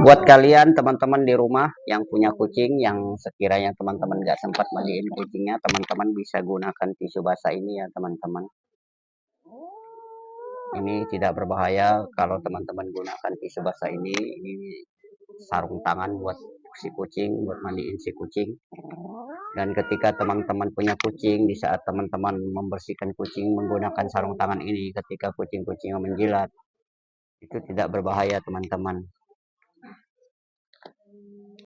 Buat kalian teman-teman di rumah yang punya kucing, yang sekiranya teman-teman nggak sempat mandiin kucingnya, teman-teman bisa gunakan tisu basah ini ya teman-teman. Ini tidak berbahaya kalau teman-teman gunakan tisu basah ini sarung tangan buat si kucing, buat mandiin si kucing. Dan ketika teman-teman punya kucing, di saat teman-teman membersihkan kucing menggunakan sarung tangan ini, ketika kucing-kucing menjilat, itu tidak berbahaya teman-teman.